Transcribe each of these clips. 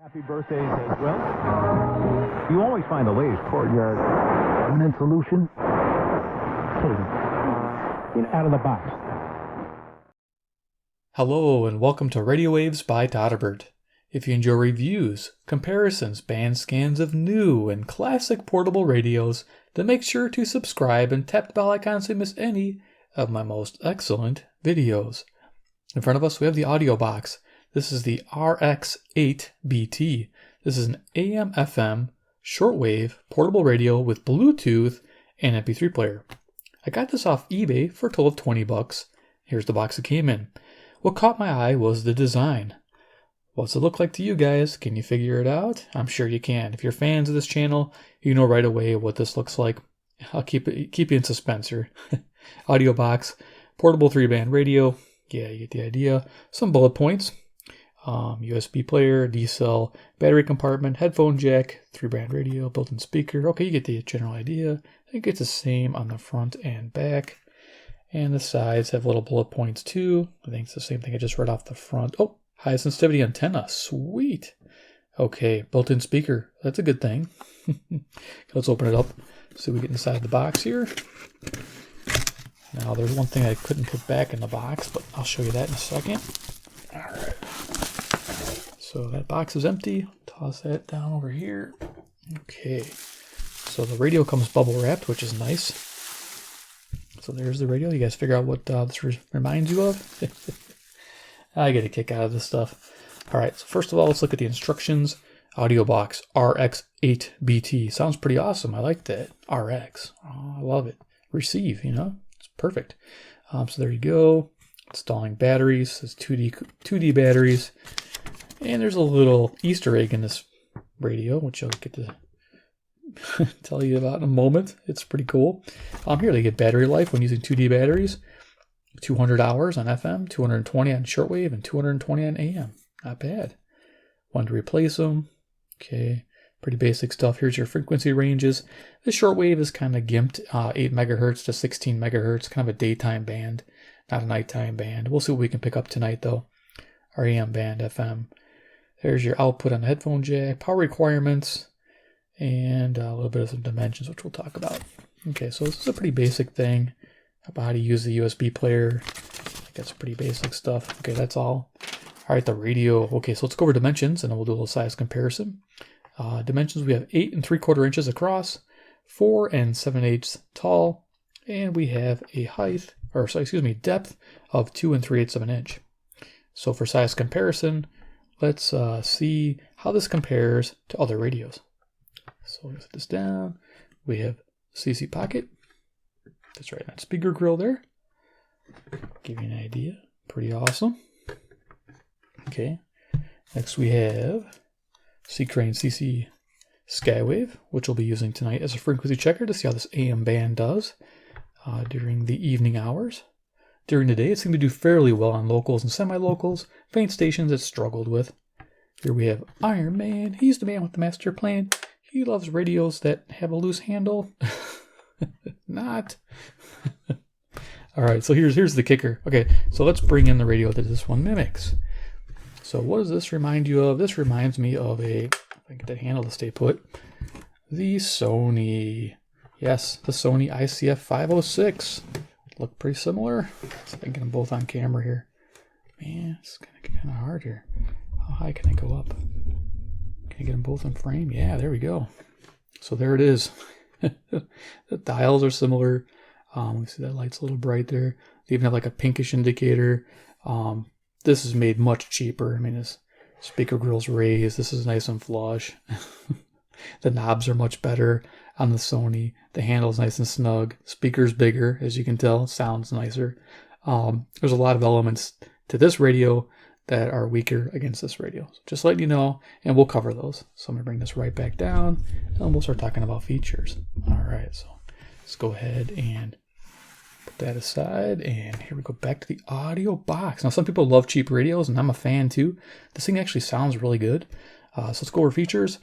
Happy birthdays as well. You always find the latest courtyard permanent solution. Out of the box. Hello and welcome to Radio Waves by todderbert. If you enjoy reviews, comparisons, band scans of new and classic portable radios, then make sure to subscribe and tap the bell icon so you miss any of my most excellent videos. In front of us we have the AudioBox. This is the RX-8BT. This is an AM/FM shortwave portable radio with Bluetooth and MP3 player. I got this off eBay for a total of 20 bucks. Here's the box it came in. What caught my eye was the design. What's it look like to you guys? Can you figure it out? I'm sure you can. If you're fans of this channel, you know right away what this looks like. I'll keep you in suspense here. AudioBox, portable 3-band radio. Yeah, you get the idea. Some bullet points. USB player, D-cell, battery compartment, headphone jack, 3-band radio, built-in speaker. Okay, you get the general idea. I think it's the same on the front and back. And the sides have little bullet points too. I think it's the same thing I just read off the front. Oh, high sensitivity antenna. Sweet. Okay, built-in speaker. That's a good thing. Let's open it up. See what we get inside the box here. Now, there's one thing I couldn't put back in the box, but I'll show you that in a second. All right. So that box is empty. Toss that down over here. Okay. So the radio comes bubble wrapped, which is nice. So there's the radio. You guys figure out what this reminds you of? I get a kick out of this stuff. All right. So first of all, let's look at the instructions. AudioBox RX-8BT. Sounds pretty awesome. I like that. RX. Oh, I love it. Receive, you know. It's perfect. So there you go. Installing batteries. It's 2D batteries. And there's a little Easter egg in this radio, which I'll get to tell you about in a moment. It's pretty cool. Here they get battery life when using 2D batteries. 200 hours on FM, 220 on shortwave, and 220 on AM. Not bad. When to replace them. Okay, pretty basic stuff. Here's your frequency ranges. The shortwave is kind of gimped, 8 megahertz to 16 megahertz, kind of a daytime band, not a nighttime band. We'll see what we can pick up tonight, though. Our AM band, FM. There's your output on the headphone jack, power requirements, and a little bit of some dimensions, which we'll talk about. Okay, so this is a pretty basic thing about how to use the USB player. I think that's pretty basic stuff. Okay, that's all. All right, the radio. Okay, so let's go over dimensions, and then we'll do a little size comparison. Dimensions, we have 8 3/4 inches across, 4 7/8 tall, and we have a depth of 2 3/8 of an inch. So for size comparison, let's see how this compares to other radios. So let's set this down. We have CC pocket. That's right, that speaker grill there. Give you an idea. Pretty awesome. Okay. Next we have C-Crane CC Skywave, which we'll be using tonight as a frequency checker to see how this AM band does during the evening hours. During the day, it seemed to do fairly well on locals and semi-locals. Faint stations it struggled with. Here we have Iron Man. He's the man with the master plan. He loves radios that have a loose handle. Not. All right, so here's the kicker. Okay, so let's bring in the radio that this one mimics. So what does this remind you of? This reminds me of if I get that handle to stay put, the Sony. Yes, the Sony ICF 506. Look pretty similar. Let's see if I can get them both on camera here. Man, it's kind of hard here. How high can I go up? Can I get them both in frame? Yeah, there we go. So there it is. The dials are similar. We see that light's a little bright there. They even have like a pinkish indicator. This is made much cheaper. I mean, this speaker grill's raised. This is nice and flush. The knobs are much better on the Sony. The handle's nice and snug. Speaker's bigger, as you can tell. Sounds nicer. There's a lot of elements to this radio that are weaker against this radio. So just letting you know, and we'll cover those. So I'm going to bring this right back down, and we'll start talking about features. All right, so let's go ahead and put that aside, and here we go back to the AudioBox. Now, some people love cheap radios, and I'm a fan too. This thing actually sounds really good. So let's go over features.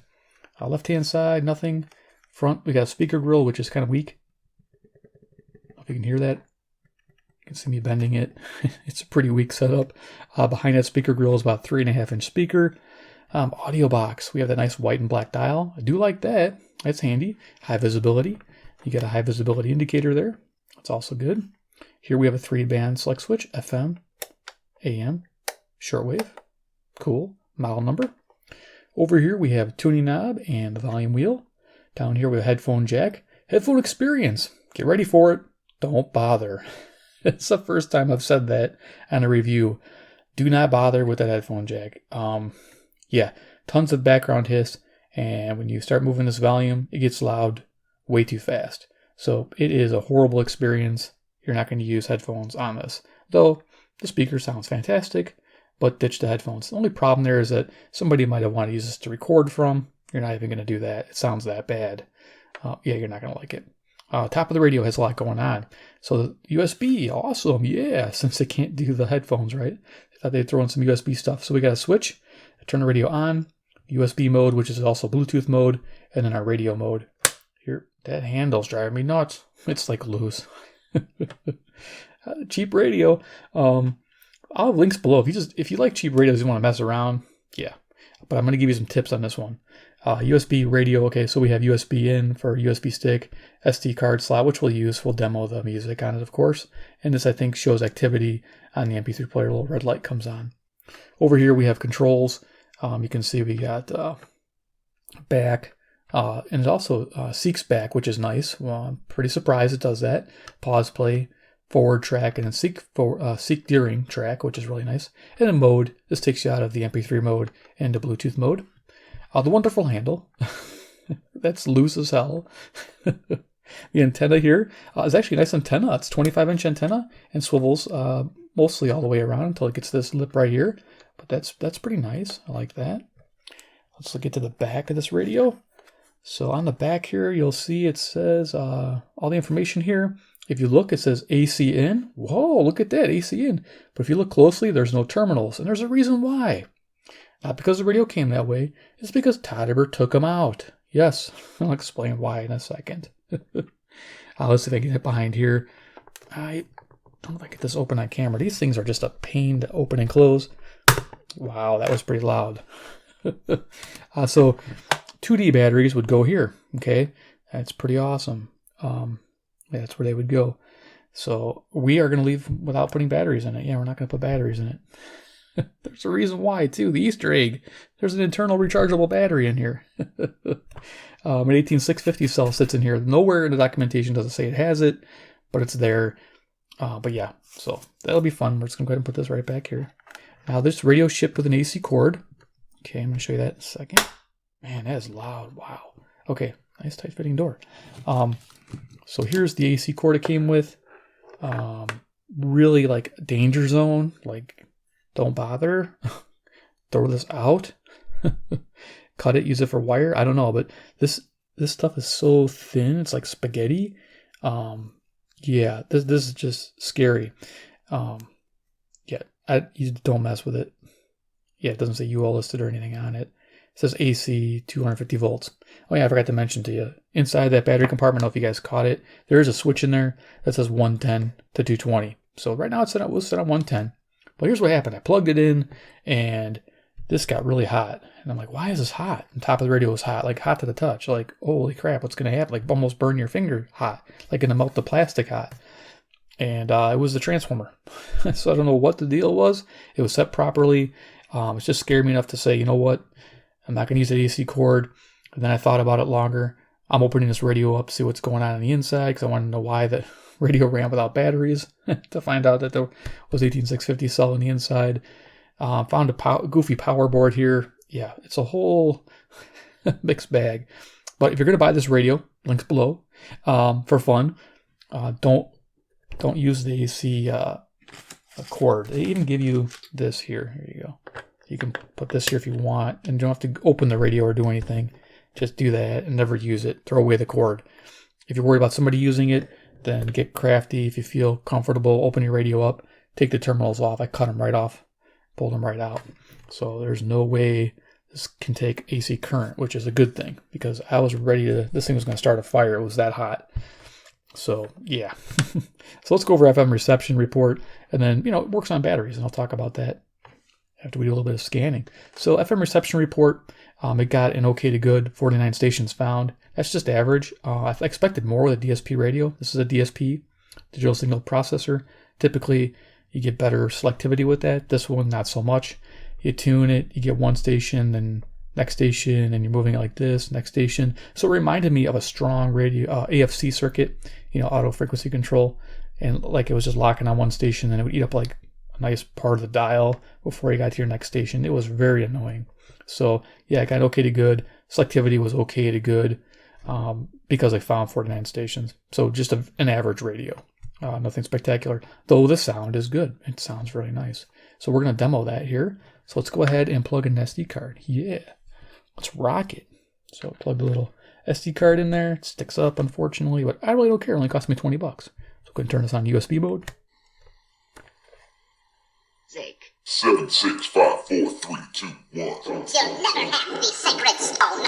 Left-hand side, nothing. Front, we got a speaker grill, which is kind of weak. If you can hear that. You can see me bending it. It's a pretty weak setup. Behind that speaker grill is about 3.5-inch speaker. Audio box. We have that nice white and black dial. I do like that. That's handy. High visibility. You get a high visibility indicator there. That's also good. Here we have a 3-band select switch, FM, AM, shortwave. Cool. Model number. Over here we have a tuning knob and the volume wheel. Down here we have a headphone jack. Headphone experience. Get ready for it. Don't bother. It's the first time I've said that on a review. Do not bother with that headphone jack. Yeah, tons of background hiss, and when you start moving this volume, it gets loud way too fast. So it is a horrible experience. You're not going to use headphones on this. Though the speaker sounds fantastic, but ditch the headphones. The only problem there is that somebody might have wanted to use this to record from. You're not even going to do that. It sounds that bad. Yeah, you're not going to like it. Top of the radio has a lot going on. So USB, awesome, yeah, since they can't do the headphones, right? I thought they'd throw in some USB stuff. So we got a switch, turn the radio on, USB mode, which is also Bluetooth mode, and then our radio mode. Here, that handle's driving me nuts. It's like loose. Cheap radio. I'll have links below. If you like cheap radios, you want to mess around, yeah. But I'm going to give you some tips on this one. USB radio, okay, so we have USB in for USB stick, SD card slot, which we'll use. We'll demo the music on it, of course. And this, I think, shows activity on the MP3 player. A little red light comes on. Over here, we have controls. You can see we got back, and it also seeks back, which is nice. Well, I'm pretty surprised it does that. Pause, play, forward track, and then seek during track, which is really nice. And then mode, this takes you out of the MP3 mode into Bluetooth mode. The wonderful handle, that's loose as hell. The antenna here is actually a nice antenna. It's 25-inch antenna and swivels mostly all the way around until it gets this lip right here. But that's pretty nice. I like that. Let's look into the back of this radio. So on the back here, you'll see it says all the information here. If you look, it says AC in. Whoa, look at that, AC in. But if you look closely, there's no terminals, and there's a reason why. Not because the radio came that way, it's because todderbert took them out. Yes, I'll explain why in a second. Let's see if I can get behind here. I don't know if I get this open on camera. These things are just a pain to open and close. Wow, that was pretty loud. So 2D batteries would go here, okay? That's pretty awesome. Yeah, that's where they would go. So we are going to leave without putting batteries in it. Yeah, we're not going to put batteries in it. There's a reason why, too. The Easter egg. There's an internal rechargeable battery in here. An 18650 cell sits in here. Nowhere in the documentation does it say it has it, but it's there. But yeah, so that'll be fun. We're just going to go ahead and put this right back here. Now, this radio shipped with an AC cord. Okay, I'm going to show you that in a second. Man, that is loud. Wow. Okay, nice tight fitting door. So here's the AC cord it came with. Really like danger zone, like don't bother. Throw this out. Cut it, use it for wire. I don't know, but this stuff is so thin. It's like spaghetti. Yeah, this is just scary. Yeah, you don't mess with it. Yeah, it doesn't say UL listed or anything on it. It says AC 250 volts. Oh yeah, I forgot to mention to you. Inside that battery compartment, I don't know if you guys caught it. There is a switch in there that says 110 to 220. So right now it's set on 110. But here's what happened. I plugged it in and this got really hot. And I'm like, why is this hot? And top of the radio was hot, like hot to the touch. Like, holy crap, what's going to happen? Like almost burn your finger hot, like going to melt the plastic hot. And it was the transformer. So I don't know what the deal was. It was set properly. It just scared me enough to say, you know what? I'm not going to use the AC cord. And then I thought about it longer. I'm opening this radio up, see what's going on the inside, because I want to know why the radio ran without batteries. To find out that there was 18650 cell on the inside. Found a goofy power board here. Yeah, it's a whole mixed bag. But if you're going to buy this radio, links below, for fun, don't use the AC cord. They even give you this here. Here you go. You can put this here if you want, and you don't have to open the radio or do anything. Just do that and never use it. Throw away the cord. If you're worried about somebody using it, then get crafty. If you feel comfortable, open your radio up, take the terminals off. I cut them right off, pulled them right out. So there's no way this can take AC current, which is a good thing because I was ready to, this thing was going to start a fire. It was that hot. So yeah. So let's go over FM reception report, and then, it works on batteries, and I'll talk about that after we do a little bit of scanning. So FM reception report, it got an okay to good, 49 stations found. That's just average. I expected more with a DSP radio. This is a DSP, digital signal processor. Typically, you get better selectivity with that. This one, not so much. You tune it, you get one station, then next station, and you're moving it like this, next station. So it reminded me of a strong radio AFC circuit, auto frequency control. And like it was just locking on one station, and it would eat up like a nice part of the dial before you got to your next station. It was very annoying. So yeah, it got okay to good. Selectivity was okay to good because I found 49 stations. So just an average radio. Nothing spectacular, though the sound is good. It sounds really nice. So we're going to demo that here. So let's go ahead and plug in an SD card. Yeah, let's rock it. So plug the little SD card in there. It sticks up, unfortunately, but I really don't care. It only cost me $20. So go ahead and turn this on USB mode. 7, 6, 5, 4, 3, 2, 1. You'll never have the sacred stone.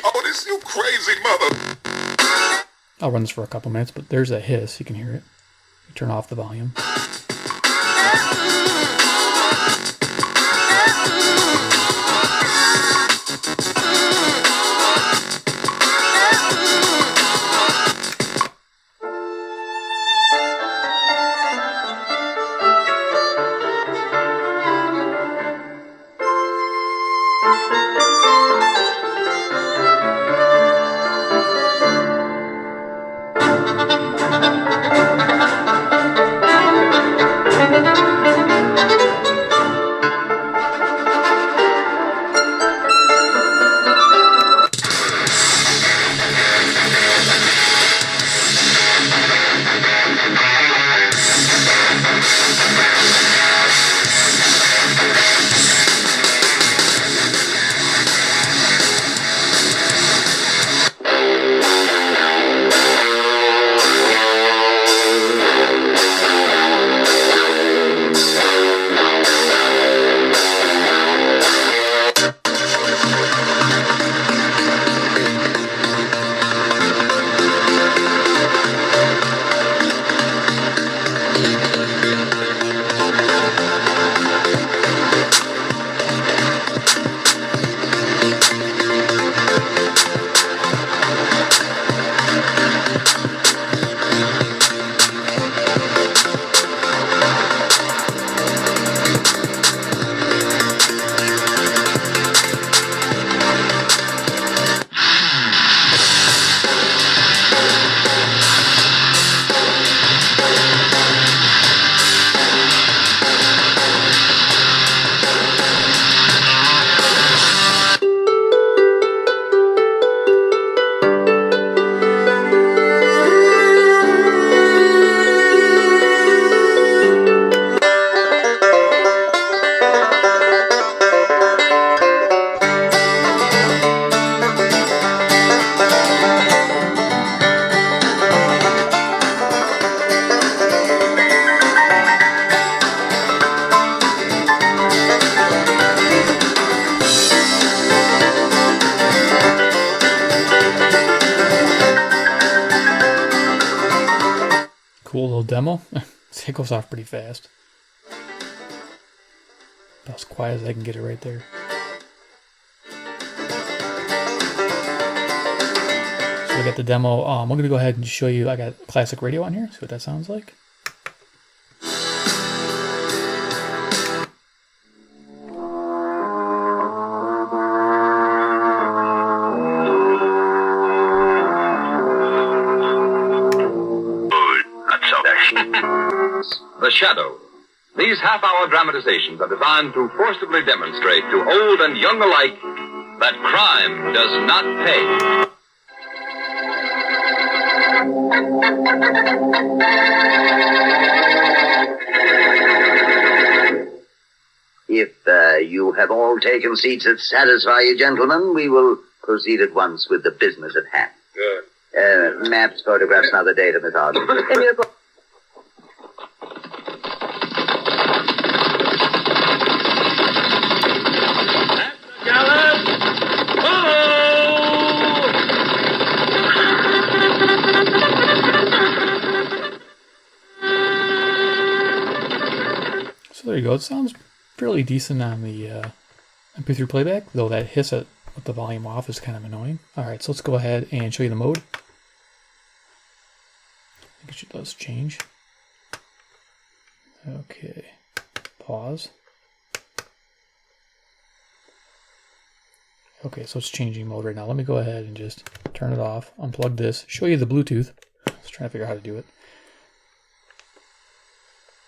Oh, this you crazy mother. I'll run this for a couple minutes, but there's a hiss. You can hear it. Turn off the volume. Cool little demo. It goes off pretty fast. About as quiet as I can get it right there. So we got the demo. I'm going to go ahead and show you. I got classic radio on here. See what that sounds like. The Shadow. These half-hour dramatizations are designed to forcibly demonstrate to old and young alike that crime does not pay. If you have all taken seats that satisfy you, gentlemen, we will proceed at once with the business at hand. Good. Maps, photographs, and other data, Miss Harding. So there you go. It sounds fairly decent on the MP3 playback, though that hiss with the volume off is kind of annoying. Alright, so let's go ahead and show you the mode. I think it does change. Okay, pause. Okay, so it's changing mode right now. Let me go ahead and just turn it off, unplug this, show you the Bluetooth. Let's try to figure out how to do it.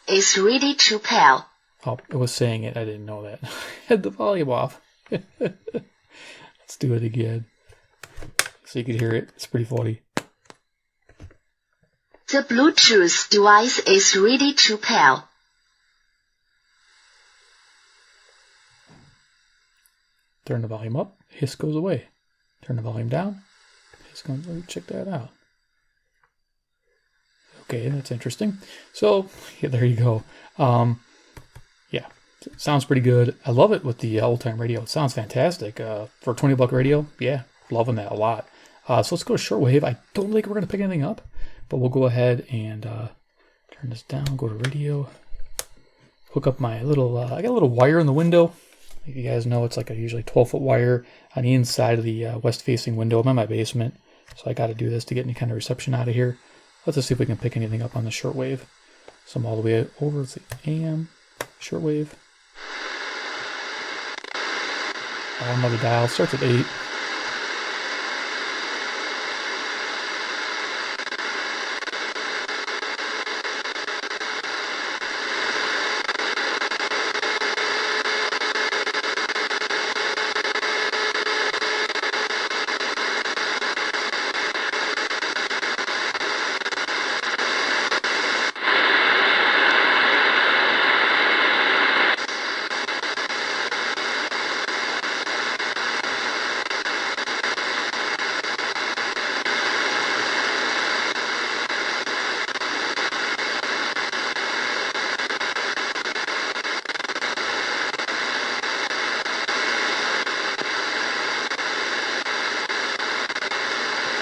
It's ready to pair. Oh, it was saying it. I didn't know that. I had the volume off. Let's do it again. So you can hear it. It's pretty funny. The Bluetooth device is ready to pair. Turn the volume up, hiss goes away. Turn the volume down, hiss goes away. Check that out. Okay, that's interesting. So, yeah, there you go. Yeah, it sounds pretty good. I love it with the old-time radio. It sounds fantastic. For a $20 radio, yeah, loving that a lot. So let's go to Shortwave. I don't think we're going to pick anything up, but we'll go ahead and turn this down, go to radio, hook up my little, I got a little wire in the window. If you guys know, it's like a usually 12-foot wire on the inside of the west-facing window. I'm in my basement, so I got to do this to get any kind of reception out of here. Let's just see if we can pick anything up on the shortwave. So I'm all the way over to the AM, shortwave. Bottom of the dial starts at 8.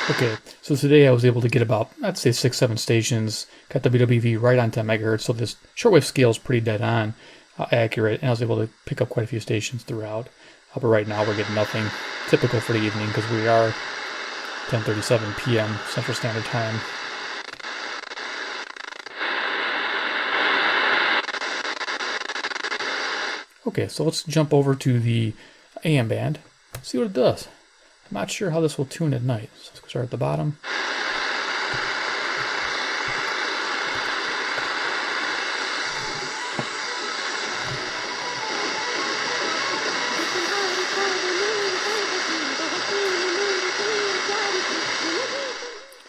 Okay, so today I was able to get about, I'd say 6-7 stations, got the WWV right on 10 megahertz, so this shortwave scale is pretty dead on, accurate, and I was able to pick up quite a few stations throughout. But right now we're getting nothing typical for the evening because we are 10:37 p.m. Central Standard Time. Okay, so let's jump over to the AM band, see what it does. I'm not sure how this will tune at night. So let's start at the bottom.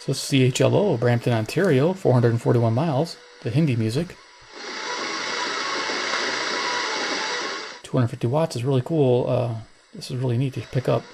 So CHLO, Brampton, Ontario, 441 miles, the Hindi music. 250 watts is really cool. This is really neat to pick up.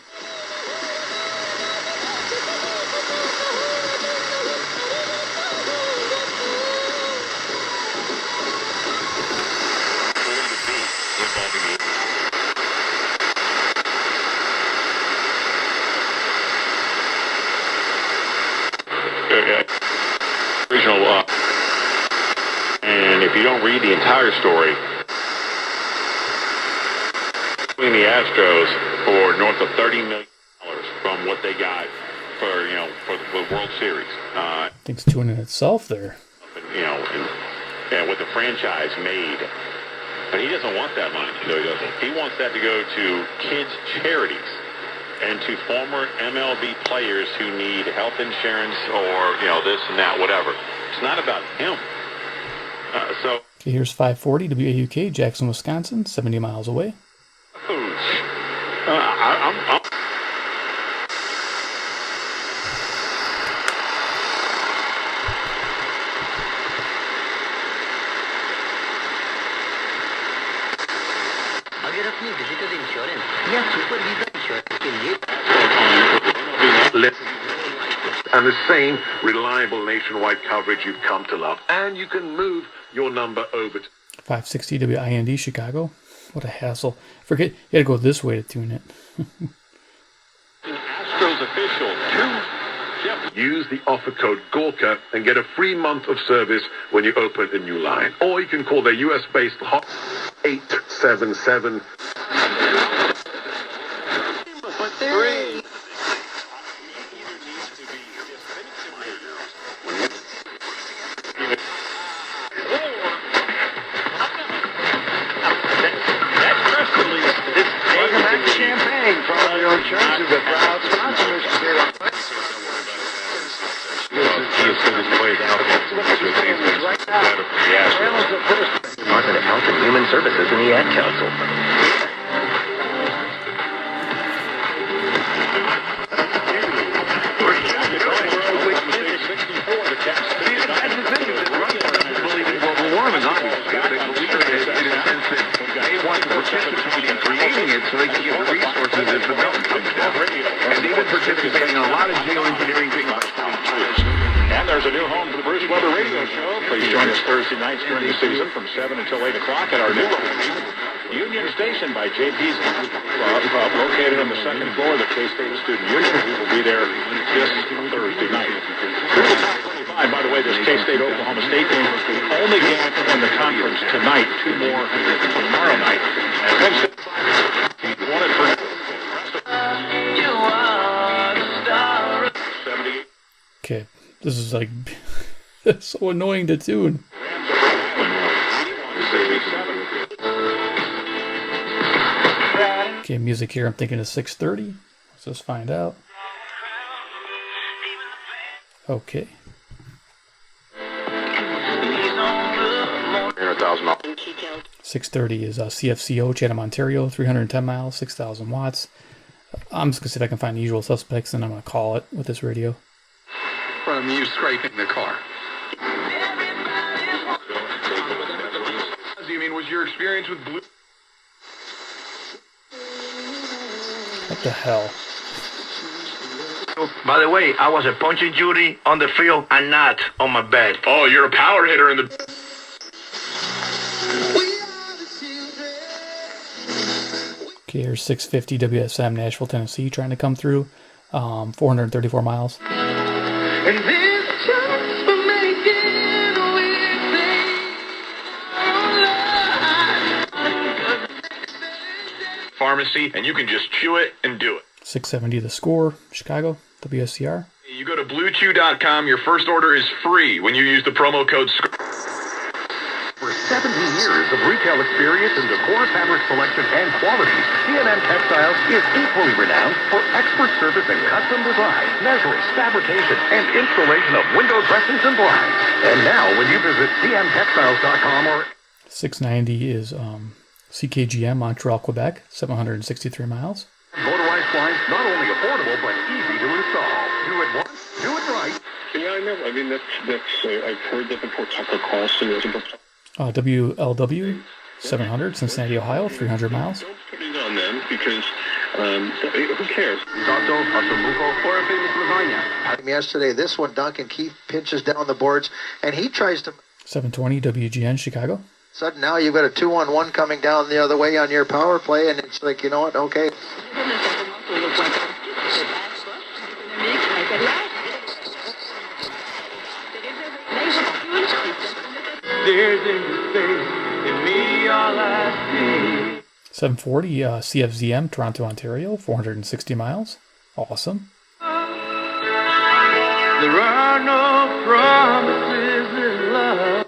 Original, and if you don't read the entire story, between the Astros for north of $30 million from what they got for the World Series. I think it's tuning itself there. And what the franchise made. But he doesn't want that money. No, he doesn't. He wants that to go to kids' charities and to former MLB players who need health insurance or, this and that, whatever. It's not about him. Okay, here's 540 WAUK, Jackson, Wisconsin, 70 miles away. I'm and the same reliable nationwide coverage you've come to love. And you can move your number over to 560 WIND, Chicago. What a hassle. Forget, you gotta go this way to tune it. Astros official. Use the offer code GORKA and get a free month of service when you open a new line. Or you can call their US-based hot... 877. Champagne from your church is a proud sponsor. Department of Health and Human Services and the Ad Council. Global warming, obviously. They believe it in a sense that they want to participate in creating it so they can get the resources as the mountain comes down. And they've been participating in a lot of geoengineering things. And there's a new home for the Bruce Weber Radio Show. Please join us Thursday nights during the season from 7 until 8 o'clock at our new Union Station by JP's Pub, located on the second floor of the K-State Student Union. We will be there this Thursday night. And by the way, this K-State Oklahoma State game is the only game in the conference tonight. 2 more tomorrow night. And Wednesday, one at first. Okay, this is like so annoying to tune. Okay, music here. I'm thinking of 6:30. Let's just find out. Okay. 6:30 is CFCO, Chatham, Ontario, 310 miles, 6,000 watts. I'm just going to see if I can find the usual suspects, and I'm going to call it with this radio. From you scraping the car. You mean, was your experience with blue? What the hell? By the way, I was a punching Judy on the field and not on my bed. Oh, you're a power hitter in the... Okay, here's 650 WSM, Nashville, Tennessee, trying to come through. 434 miles. And this chance for making Pharmacy, and you can just chew it and do it. 670 The Score, Chicago, WSCR. You go to BlueChew.com. Your first order is free when you use the promo code For 17 years of retail experience in decor, fabric selection, and quality, C&M Textiles is equally renowned for expert service in custom design, measuring, fabrication, and installation of window dressings and blinds. And now, when you visit cmtextiles.com or... 690 is CKGM, Montreal, Quebec, 763 miles. Motorized blinds, not only affordable, but easy to install. Do it once, do it right. Yeah, I know. I mean, that's I've heard that before. Tucker Carlson. WLW 700, Cincinnati, Ohio, 300 miles. Don't put it on them because who cares? Yesterday, this one, Duncan Keith pinches down the boards, and he tries to... 720 WGN, Chicago. Sudden now you've got a 2-on-1 coming down the other way on your power play, and it's like, you know what, okay. There's in space, in me all I see. 740 CFZM, Toronto, Ontario, 460 miles. Awesome. There are no promises in love.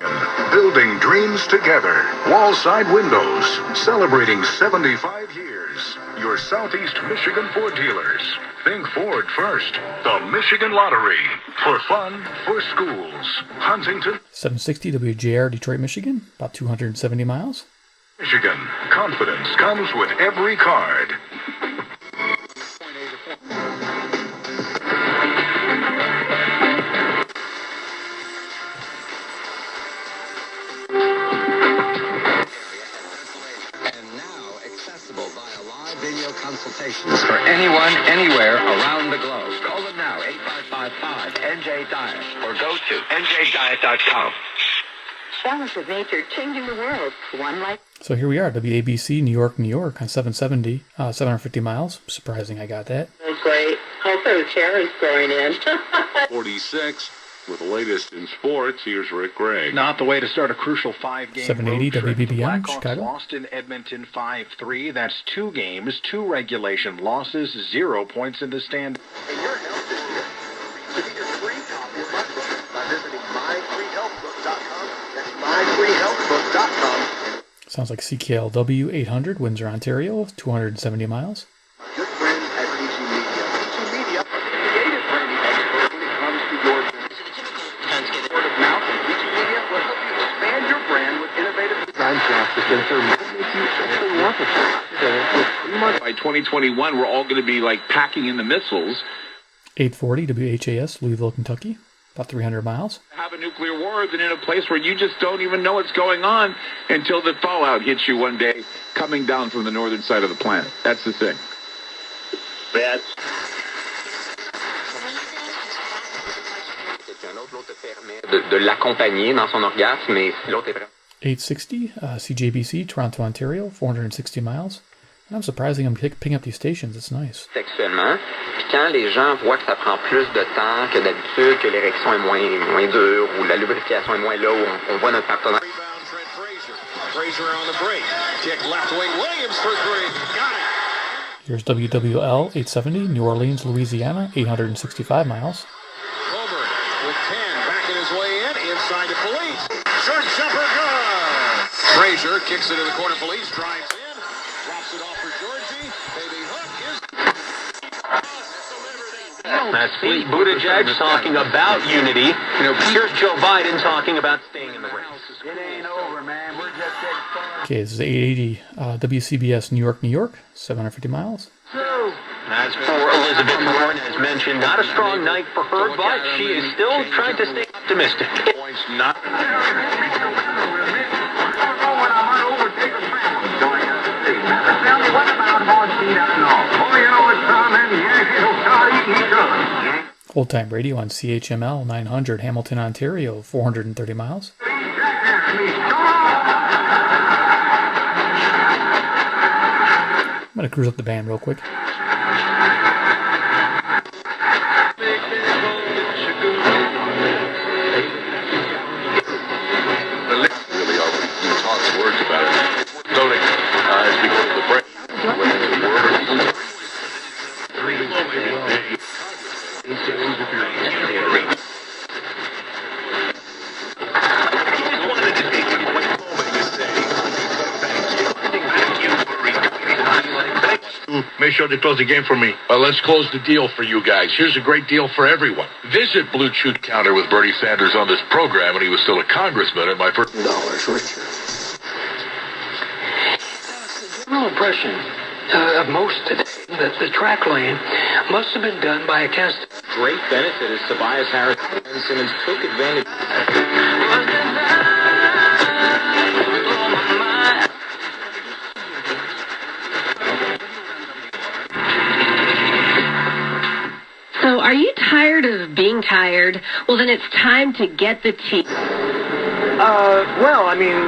Building dreams together. Wall-side windows. Celebrating 75 years. Your Southeast Michigan Ford dealers. Think Ford first. The Michigan Lottery. For fun, for schools. Huntington, 760 WJR, Detroit, Michigan, about 270 miles. Michigan. Confidence comes with every card. Consultations for anyone, anywhere around the globe. Call them now, 8555-NJ-DIET, or go to njdiet.com. Balance of nature changing the world, one life. So here we are, WABC, New York, New York, on 770, 750 miles. Surprising I got that. Oh, great. Also, cherries growing in. 46. With the latest in sports, here's Rick Gregg. Not the way to start a crucial 5-game 780 road trip. WBBM, Blackhawks Chicago. lost in Edmonton 5-3. That's 2 games, 2 regulation losses, 0 points in the stand. And your health this year. To get your free copy of my book by visiting myfreehealthbook.com. That's myfreehealthbook.com. Sounds like CKLW 800, Windsor, Ontario, 270 miles. Good friends at PC Media. PC Media, creative branding expert when it comes to your business. Word of mouth and PC Media will help you expand your brand with innovative design processes that make you simply wonderful. By 2021, we're all going to be like packing in the missiles. 840 WHAS, Louisville, Kentucky, about 300 miles. Have a nuclear war than in a place where you just don't even know what's going on until the fallout hits you one day coming down from the northern side of the planet. That's the thing. De l'accompagner dans son orgasme, mais si l'autre est prêt. 860 CJBC, Toronto, Ontario, 460 miles. And I'm surprising I'm picking up these stations. It's nice. Sexuellement. Puis quand les gens voient que ça prend plus de temps que d'habitude, que l'érection est moins dure, ou la lubrification est moins là, où on voit notre partenaire. Fraser on the break. Kick left wing. Williams for 3. Got it. Here's WWL 870, New Orleans, Louisiana, 865 miles. Coburn with 10. Backing his way in. Inside to Police. Short jumper good. Fraser kicks it in the corner. Police drives in. Drops it off for Georgie. Baby hook is... That's Pete Buttigieg talking about unity. You know, here's Joe Biden talking about staying in the race. It ain't over, man. We're just getting started. Okay, this is 880 WCBS, New York, New York, 750 miles. As for Elizabeth Warren, as mentioned, not a strong night for her, but she is still trying to stay optimistic. Points not. Old time radio on CHML 900, Hamilton, Ontario, 430 miles. I'm going to cruise up the band real quick. Really are. We talk words about it. Loading is because of the break. Make sure they close the game for me. Let's close the deal for you guys. Here's a great deal for everyone. Visit Blue Chew Counter with Bernie Sanders on this program when he was still a congressman at my first $1, Richard. The general impression of most today that the track lane must have been done by a cast. Great benefit as Tobias Harris and Simmons took advantage. So, are you tired of being tired? Well, then it's time to get the tea. Well, I mean,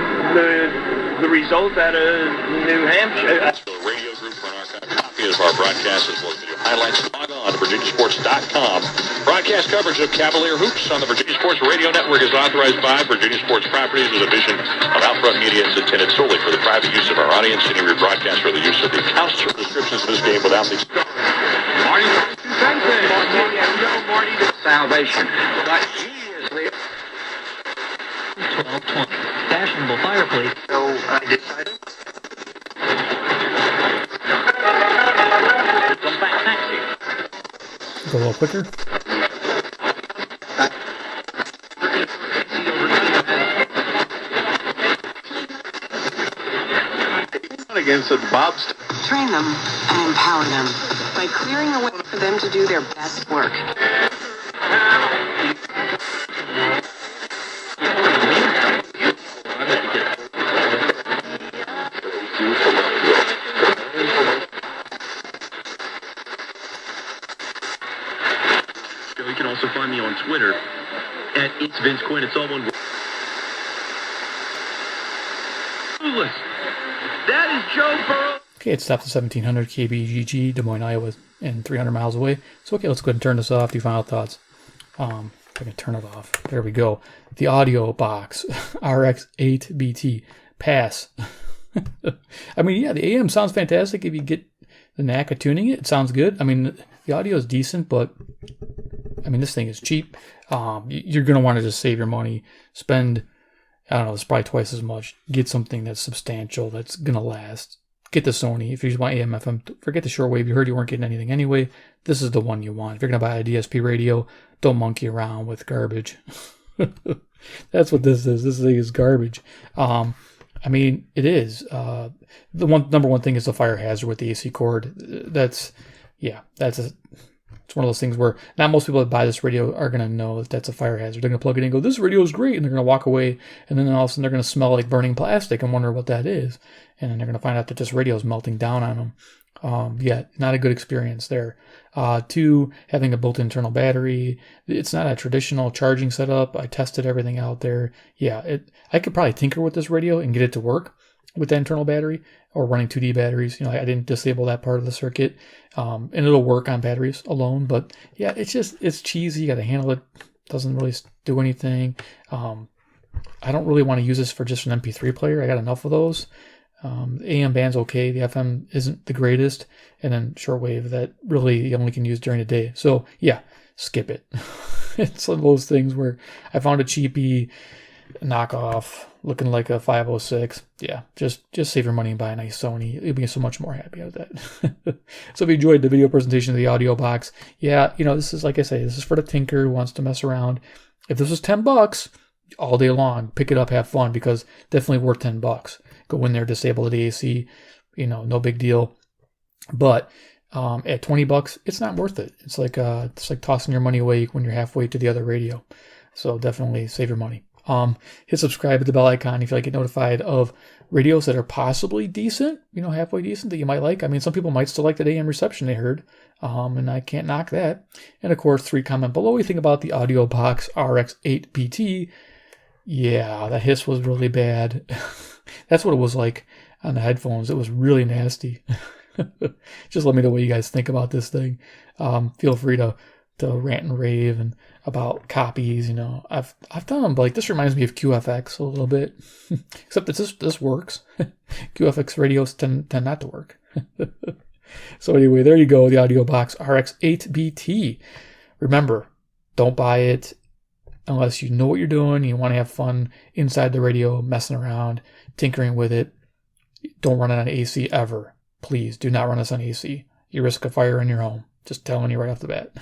the result out of New Hampshire. The radio group for an archive copy of our broadcast as well as video highlights. Log on to VirginiaSports.com. Broadcast coverage of Cavalier Hoops on the Virginia Sports Radio Network is authorized by Virginia Sports Properties with a vision of Outfront Media and is intended solely for the private use of our audience. Any rebroadcast or the use of the accounts or descriptions of this game without the... Marty salvation. But he is the 1220. Fashionable fireplace. So I decided. Come back taxi. Go a little quicker. against the Bob's. Train them and empower them by clearing the way for them to do their best work. You can also find me on Twitter at It's Vince Quinn. It's all one word. That is Joe Burrow. Okay, it stopped at 1700 KBGG, Des Moines, Iowa, and 300 miles away. So, okay, let's go ahead and turn this off. Do final thoughts. If I can turn it off. There we go. The AudioBox RX-8BT. Pass. I mean, yeah, the AM sounds fantastic if you get the knack of tuning it. It sounds good. I mean, the audio is decent, but I mean, this thing is cheap. You're going to want to just save your money. Spend, I don't know, it's probably twice as much. Get something that's substantial, that's going to last. Get the Sony. If you just want AM, FM, forget the shortwave. You heard you weren't getting anything anyway. This is the one you want. If you're going to buy a DSP radio, don't monkey around with garbage. That's what this is. This thing is garbage. I mean, it is. The number one thing is the fire hazard with the AC cord. It's one of those things where not most people that buy this radio are going to know that that's a fire hazard. They're going to plug it in and go, this radio is great. And they're going to walk away. And then all of a sudden they're going to smell like burning plastic and wonder what that is. And then they're going to find out that this radio is melting down on them. Not a good experience there. 2, having a built internal battery. It's not a traditional charging setup. I tested everything out there. I could probably tinker with this radio and get it to work with the internal battery or running 2D batteries. I didn't disable that part of the circuit. And it'll work on batteries alone. But yeah, it's cheesy. You got to handle it. Doesn't really do anything. I don't really want to use this for just an MP3 player. I got enough of those. AM band's okay. The FM isn't the greatest. And then shortwave that really you only can use during the day. So yeah, skip it. It's one of those things where I found a cheapie knockoff looking like a 506. Yeah, just save your money and buy a nice Sony. You'll be so much more happy with that. So if you enjoyed the video presentation of the AudioBox, this is, like I say, this is for the tinker who wants to mess around. If this was $10 all day long, pick it up, have fun, because definitely worth $10. Go in there, disable the AC, no big deal. But at $20, it's not worth it. It's like tossing your money away when you're halfway to the other radio. So definitely save your money. Hit subscribe with the bell icon if you like to get notified of radios that are possibly decent, halfway decent that you might like. I mean, some people might still like that AM reception they heard, and I can't knock that. And of course, 3, comment below what you think about the AudioBox RX-8BT. Yeah, that hiss was really bad. That's what it was like on the headphones. It was really nasty. Just let me know what you guys think about this thing. Feel free to rant and rave and about copies. I've done them, but like this reminds me of QFX a little bit, except that this works. QFX radios tend not to work. So anyway, there you go, the AudioBox RX-8BT. Remember, don't buy it unless you know what you're doing. You want to have fun inside the radio, messing around, tinkering with it. Don't run it on AC ever. Please do not run this on AC. You risk a fire in your home. Just telling you right off the bat.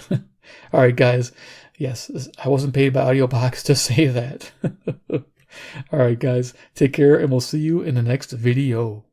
All right, guys. Yes, I wasn't paid by AudioBox to say that. All right, guys. Take care, and we'll see you in the next video.